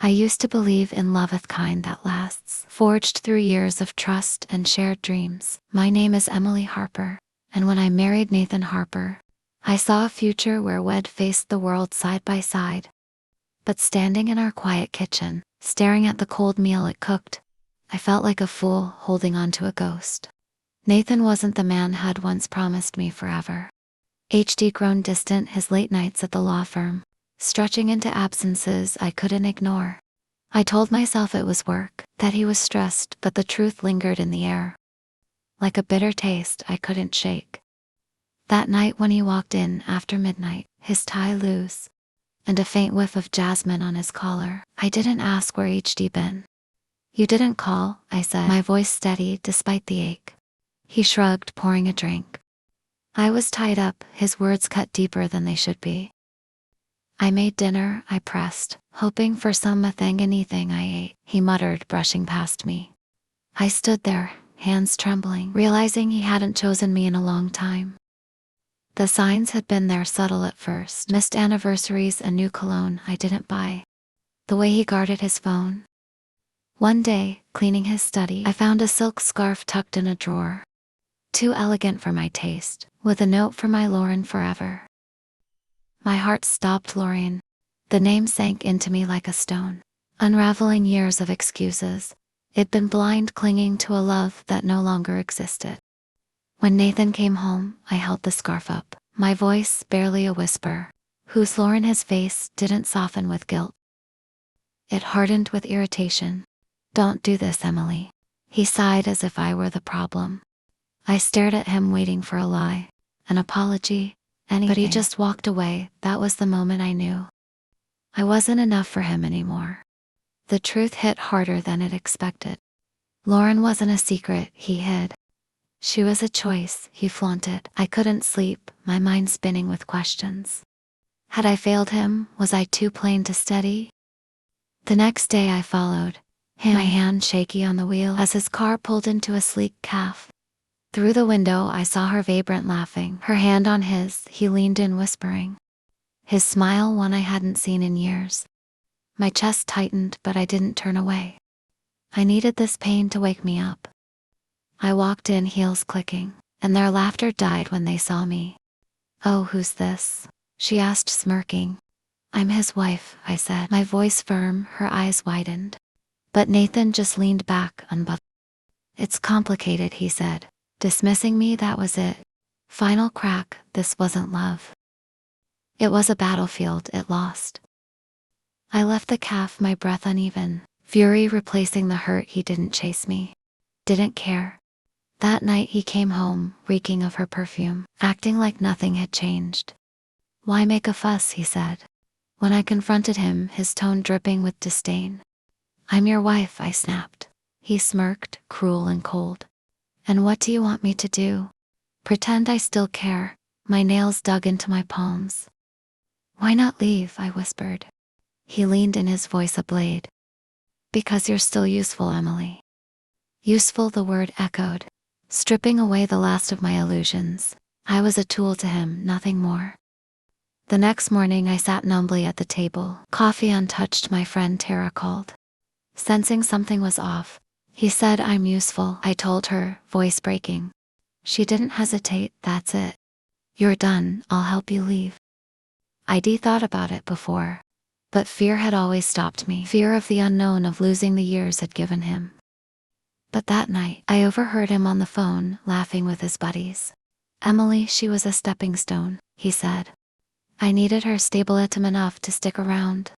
I used to believe in love of kind that lasts, forged through years of trust and shared dreams. My name is Emily Harper, and when I married Nathan Harper, I saw a future where we'd faced the world side by side. But standing in our quiet kitchen, staring at the cold meal it cooked, I felt like a fool holding on to a ghost. Nathan wasn't the man had once promised me forever. HD grown distant, his late nights at the law firm, stretching into absences I couldn't ignore. I told myself it was work, that he was stressed, but the truth lingered in the air. Like a bitter taste I couldn't shake. That night when he walked in after midnight, his tie loose, and a faint whiff of jasmine on his collar, I didn't ask where HD been. You didn't call, I said, my voice steady despite the ache. He shrugged, pouring a drink. I was tied up, his words cut deeper than they should be. I made dinner, I pressed, hoping for anything I ate, he muttered, brushing past me. I stood there, hands trembling, realizing he hadn't chosen me in a long time. The signs had been there, subtle at first, missed anniversaries, a new cologne I didn't buy. The way he guarded his phone. One day, cleaning his study, I found a silk scarf tucked in a drawer. Too elegant for my taste, with a note for my Lauren forever. My heart stopped. Lauren. The name sank into me like a stone, unraveling years of excuses. It'd been blind clinging to a love that no longer existed. When Nathan came home, I held the scarf up, my voice barely a whisper. Who's Lauren? His face didn't soften with guilt. It hardened with irritation. Don't do this, Emily. He sighed as if I were the problem. I stared at him, waiting for a lie, an apology, anything. But he just walked away. That was the moment I knew I wasn't enough for him anymore. The truth hit harder than it expected. Lauren wasn't a secret he hid. She was a choice he flaunted. I couldn't sleep, my mind spinning with questions. Had I failed him? Was I too plain to steady? The next day I followed him, my hand shaky on the wheel as his car pulled into a sleek cafe. Through the window I saw her, vibrant, laughing, her hand on his. He leaned in, whispering. His smile, one I hadn't seen in years. My chest tightened, but I didn't turn away. I needed this pain to wake me up. I walked in, heels clicking, and their laughter died when they saw me. Oh, who's this? She asked, smirking. I'm his wife, I said, my voice firm. Her eyes widened. But Nathan just leaned back, unbothered. It's complicated, he said, dismissing me. That was it. Final crack. This wasn't love. It was a battlefield it lost. I left the cafe, my breath uneven, fury replacing the hurt. He didn't chase me. Didn't care. That night he came home, reeking of her perfume, acting like nothing had changed. Why make a fuss, he said. When I confronted him, his tone dripping with disdain. I'm your wife, I snapped. He smirked, cruel and cold. And what do you want me to do? Pretend I still care. My nails dug into my palms. Why not leave, I whispered. He leaned in, his voice a blade. Because you're still useful, Emily. Useful, the word echoed, stripping away the last of my illusions. I was a tool to him, nothing more. The next morning I sat numbly at the table, coffee untouched. My friend Tara called. Sensing something was off, he said, I'm useful, I told her, voice breaking. She didn't hesitate. That's it. You're done, I'll help you leave. I'd thought about it before, but fear had always stopped me. Fear of the unknown, of losing the years I'd given him. But that night, I overheard him on the phone, laughing with his buddies. Emily, she was a stepping stone, he said. I needed her, stabilitum enough to stick around.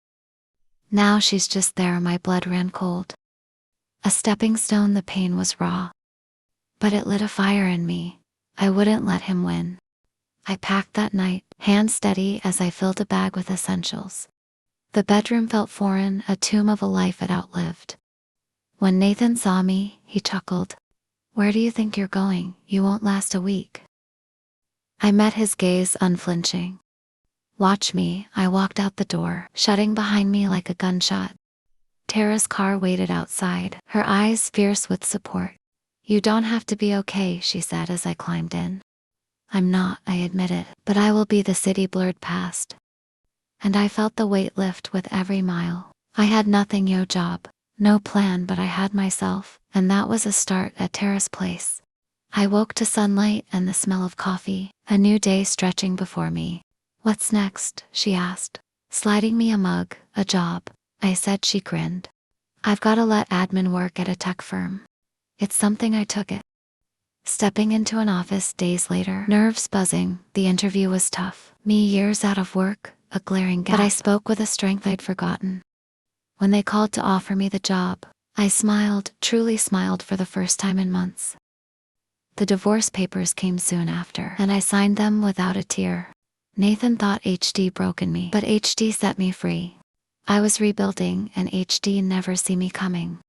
Now she's just there. My blood ran cold. A stepping stone. The pain was raw, but it lit a fire in me. I wouldn't let him win. I packed that night, hand steady as I filled a bag with essentials. The bedroom felt foreign, a tomb of a life it outlived. When Nathan saw me, he chuckled. Where do you think you're going? You won't last a week. I met his gaze, unflinching. Watch me. I walked out the door, shutting behind me like a gunshot. Tara's car waited outside, her eyes fierce with support. You don't have to be okay, she said as I climbed in. I'm not, I admitted, but I will be. The city blurred past, and I felt the weight lift with every mile. I had nothing, no job, no plan, but I had myself, and that was a start at Terrace Place. I woke to sunlight and the smell of coffee, a new day stretching before me. "What's next?" she asked, sliding me a mug. "A job," I said. She grinned. "I've gotta let admin work at a tech firm." It's something I took it. Stepping into an office days later, nerves buzzing, the interview was tough. Me, years out of work, a glaring gap. But I spoke with a strength I'd forgotten. When they called to offer me the job, I smiled, truly smiled for the first time in months. The divorce papers came soon after, and I signed them without a tear. Nathan thought HD broken me, but HD set me free. I was rebuilding, and HD never see me coming.